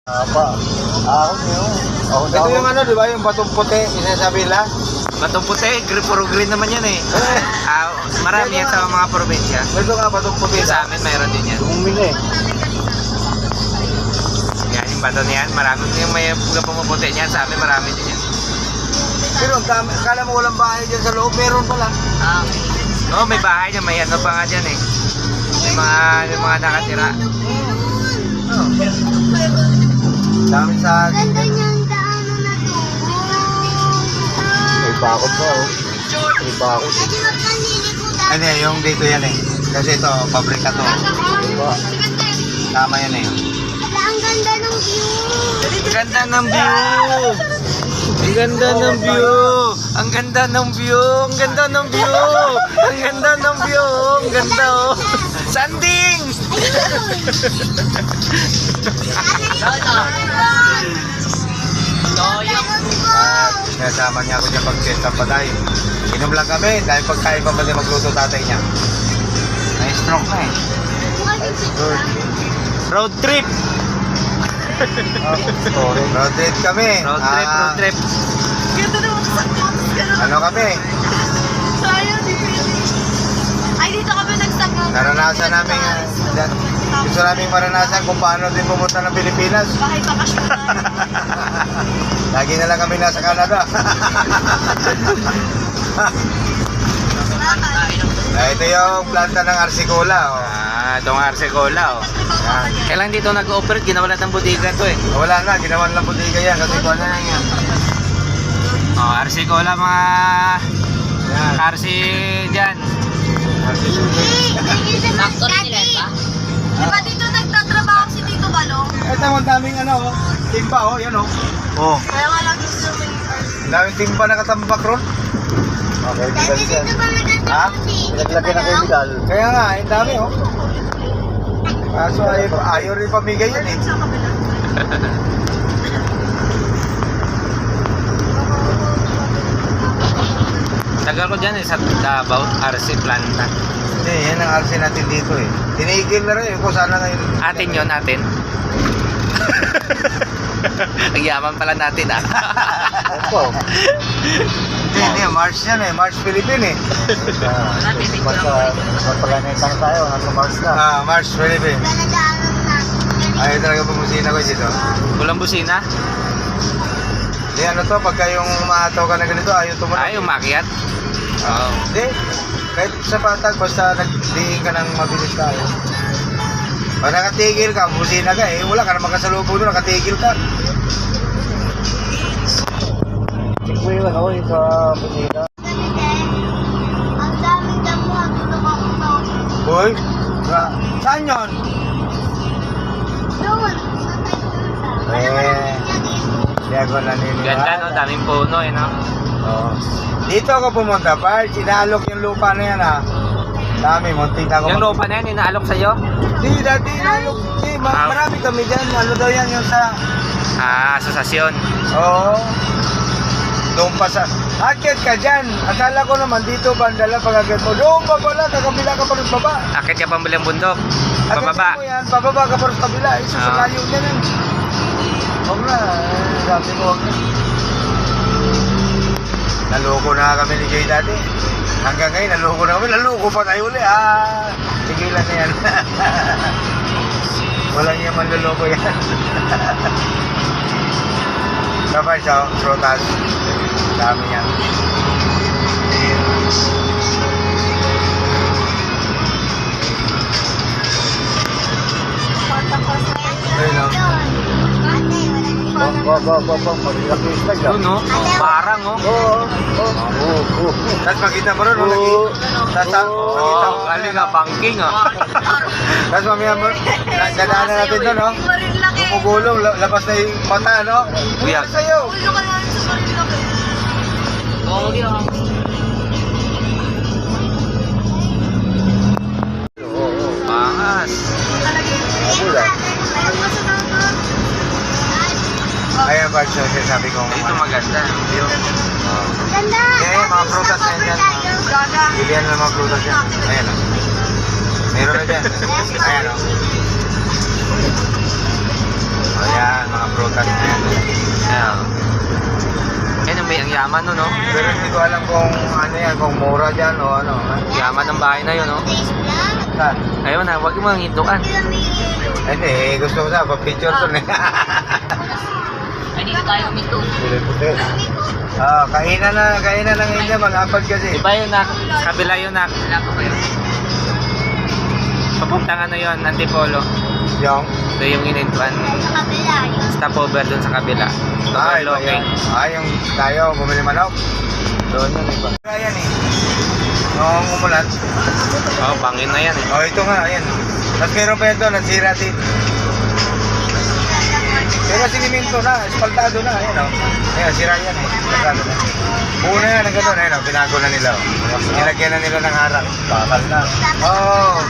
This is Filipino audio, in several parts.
Apa? Ahon yun. Ahon Ito yung ano, di ba? Yung batong puti, sinasabi nila. Batong puti, puro green naman yan eh. Marami yan sa mga probinsya. Ito nga, batong puti. Sa amin mayroon din yan. Duming eh. Yan yung bato niyan, marami yung may pumuputi niyan. Sa amin marami din yan. Pero ang dami, akala mo walang bahay dyan sa loob, meron pala. Oo, may bahay niya, may ano pa nga dyan eh. May mga nakatira. Dami sa... Ganda niyang daanan na to. May bakod pa oh. May bakod. Kasi magkanilikutan. Ano yan, yung dito yan eh. Kasi ito, pabrika to. Diba? Tama yan eh. Ang ganda ng view. Ang ganda ng view! Ang ganda ng view! Ang ganda ng view! Ang ganda ng view! Ang ganda ng view! Ang ganda oh! Sanding! Sinasama niya ako dyan pag-fiesta pa tayo. Inom lang kami dahil pagkain pa pala magluto tatay niya. Na-stroke na eh. Road trip! Road trip kami. Road trip, road trip. Ano kami? Ay, dito kami nagsagap. Naranasan namin, gusto namin maranasan kung paano din pumunta ng Pilipinas. Bahay bakasyon. Lagi na lang kami nasa Canada. Ito yung planta ng Arsicola. Oh. Itong Arsicola oh. Kailan dito nag-operate, ginawa natin ng bodega to eh. Wala na, ginawan lang bodega yan kasi kung ano yan yan. Oh, Arsicola mga Yan. Arsi dyan. Factory nila ba? Diba dito nagtatrabaho si Tito Balong? Ito ang daming ano, oh, timba oh, yan oh. Oh, Kaya nga lagi sila may... ang daming timba nakatambak ron. Okay, Dati bigal dito yan. ba Ha? nagtatrabaho si Tito Pinaglagyan ng chemical. Kaya nga, ang dami oh. Kaso ayaw rin pamigay yan eh. Sa kabila. Tagal ko dyan eh sa Davao, Arsi Planta. Hindi, yan ang arsin natin dito eh. Tinigil na rin eh, kung sana ngayon. Atin yun, atin. Ang yaman pala natin ah. Opo. Hindi, Mars yan eh, Mars Philippine eh. Magpagalitan tayo, nasa Mars na. Mars Philippine. Ganadaanan na. Ayaw talaga pumusina ko dito. Walang busina? Hindi, ano to, pagka yung maataw ka na ganito, ayaw tumunod. Ay, umakyat. Oo. Hindi, kahit sa patag, basta nagdiin ka ng mabilis tayo. Pag nakatigil ka, busina ka eh, wala ka naman kasalubong doon, nakatigil ka. Check mo yung ano, yung sa busina. Ang daming damo at tumakot ako. Boy, saan yun? Doon, sa tayo. Hindi ako naniniwala. Ganda no, daming puno eh no. Oo. Dito ako pumunta, Pards, inaalok yung lupa na yan ha. Dami, munting na ako. Yung lupa na yan, inaalok sa'yo? Di, dati inaalok. Di, marami kami dyan. Ano daw yan yung sa... Asosasyon. Oo. Doon pa sa... Akit ka dyan. Akala ko naman dito bandala pag-agad mo. Doon pa pala, sa kabila ka pa rin baba. Akit ka pang bilang bundok. Akitin Pababa. mo yan, pababa ka pa rin sa kabila. Isa sa layo na yan. Huwag na, sabi ko huwag na. Naloko na kami ni Jay dati. Hanggang ngayon, naloko na kami. Naloko pa tayo uli. Tigilan na yan. Walang yung manluloko yan. Kapag sa protas, dami yan. Ayun o. Mag-ilang yung slide ah. Yun no, parang oh. Oo. Tapos makita mo rin, makita mo. Galing nga, banking ah. Tapos mamaya mo, dadaanan natin doon, no? Gumugulong, labas na yung mata, no? Kuya. Bukas sa'yo. Ulo ka naman sa Marilaki. Oo, yun. Pangas. Ayan, Bart, so sabi ko. Ito maganda. Yung Ganda! Yeah, mga prutas na yan. Bilihan ng mga prutas yan. Ayan, o. Meron na dyan. Ayan, o. Ayan, mga magkano na yan. Ayan. Yan yung may ang yaman no, no? Pero hindi ko alam kung ano yan, kung mura dyan o ano. Yaman ng bahay na yun, no? Saan? Ayun na, huwag mo nang hinduan. Hindi, gusto ko sa pa-picture ko na. Dito tayo umito. Kainan ng India, mag-apad kasi. Iba yun, nak. Sa kabila yun, nak. Papuntang ano yun, Antipolo. Yung? Ito yung inintuan. Stopover dun sa kabila. Overlooking. Yung tayo, bumili manok. Doon yun, iba. Kaya yan eh. Nung umulan. Oh, bangin na yan eh. Oh, ito nga, ayan. Tapos meron pa yan doon, nagsira din. Pero siniminto na, espaltado na, ayan o. Ayan, sira yan eh, espaltado na. Buo na yan, ang gano'n, ayan o, binago na nila o. Nilagyan na nila ng harang. Bakal na. Oo.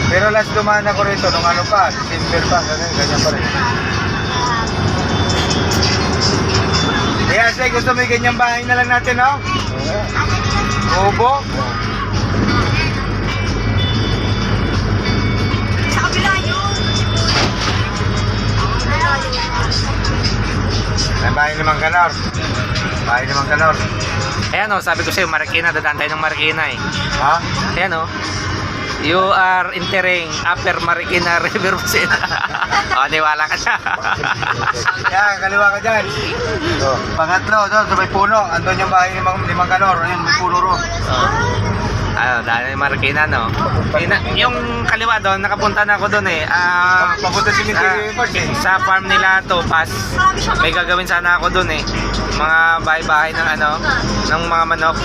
Pero last dumaan ako rito, nung ano pa, silver pa, ganyan pa rin. Kaya say, gusto mo yung ganyang bahay na lang natin, no? Obo? Sa kabila yun. May bahay naman kanor. Bahay naman kanor. Ayan o, sabi ko sa'yo, Marikina. Dadaan tayo ng Marikina eh. Ha? Ayan o. You are entering Upper Marikina River Basin. O, niwala ka siya. Yan, kaliwa ka dyan. So, pangatlo, doon sa may puno. Andun yung bahay ni Mang Kanor. Ayun, may puno ro. Ano, dahil yung Marikina, no? Yung kaliwa doon, nakapunta na ako doon eh. Papunta si Minty Park eh. Sa farm nila, Topaz. May gagawin sana ako doon eh. Mga bahay-bahay ng ano, ng mga manok.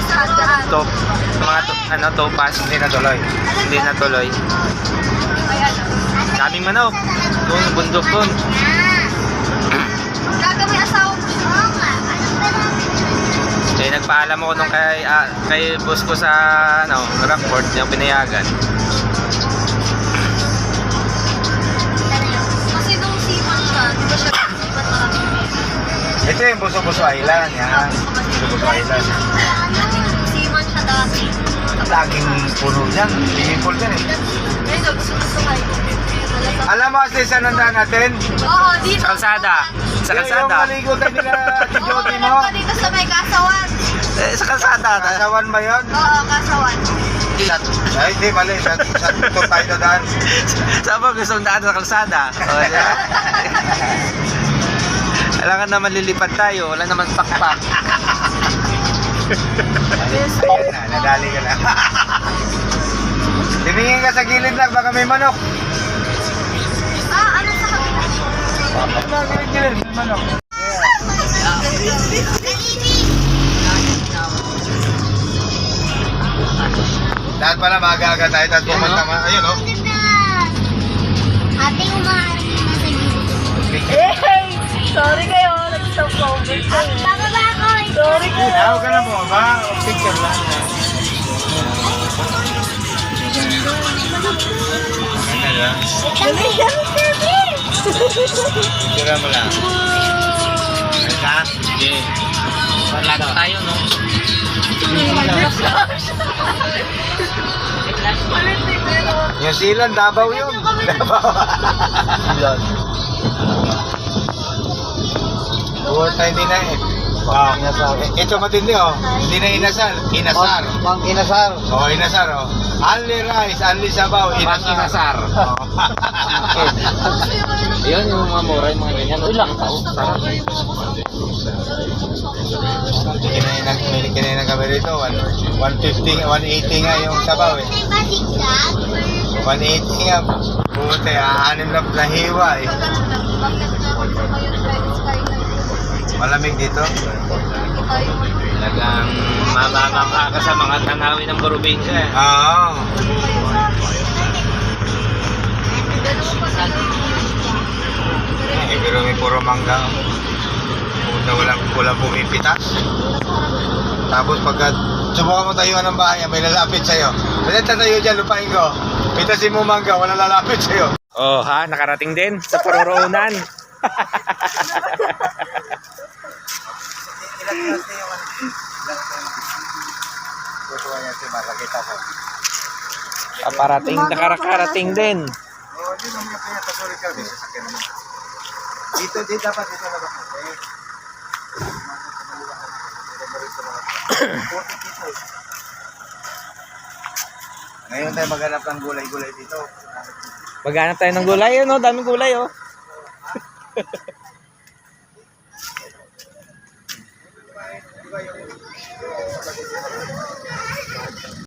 Mga Topaz. Hindi na tuloy. Hindi natuloy. Daming manok. Doon, bundok doon. Gagawin asawa mo siya. Kaya nagpaalam ako nung kay boss ko sa Rockport, yung pinayagan. Kasi nung siman siya, di ba siya siman marami? Ito yung Buso-Buso Island. Yan. Buso-Buso Island. Siman siya dati. Laging puno dyan. Swimming pool dyan eh. Ngayon, gusto kayo. Alam mo kasi saan nandaan natin? Oo, dito. Sa kalsada. Sa Yung kalsada. maligutan nila si Jody mo. Dito sa may kasawan. Sa kalsada. Kasawan ba yun? Oo, kasawan. Ay, hindi, mali. Sa ito tayo dadaan. Saan ba gusto mong daan sa kalsada? O, diba? Wala ka naman lilipad tayo. Wala naman pakpak. Ayun na, nadali ka na. Tumingin ka sa gilid lang, baka may manok. Ano sa kabila? Gilid, may manok. Lahat pala maaga-aga tayo, tapos pumunta mo. Ayun o. Ate, umaharap na sa gilid. Sorry kayo, nag-stop over kayo. Bababa ako. Sorry kayo. Tawag ka na mo, ba? O picture lang. Ano lang? Dali, dali, dali. Picture mo lang. Ika? Sige. Malaga tayo, no? Yung silan, Davao yun. Davao. Puta, hindi na eh. Ito matindi oh. Hindi na inasal. Inasar. Pang inasar. Oh, inasar oh. Only rice, only sabaw, inasar. Oh. Yun, yung mga mura, yung mga ganyan. Uy, lang tao. Kinainan kami rito. 150, 180 nga yung sabaw eh. 180 nga. Puta, aanim na hiwa eh. Malamig dito. Talagang mamamangka ka sa mga tanawin ng probinsya. Oo. Pero may puro mangga. Puta, walang pumipitas. Tapos pagka subukan mo tayuan ng bahay, may lalapit sa'yo. Pwede tatayo dyan, lupain ko. Pitasin mo mangga, wala lalapit sa'yo. Oh, ha? Nakarating din sa paroroonan. Tutuwa niya si Marakita ko. Nakarating din. Oo, di naman kaya pasuri ka. May sasakyan naman. Dito dapat ito na bakit. Ngayon tayo maghanap ng gulay-gulay dito. Maghanap tayo ng gulay, no? Daming gulay, oh.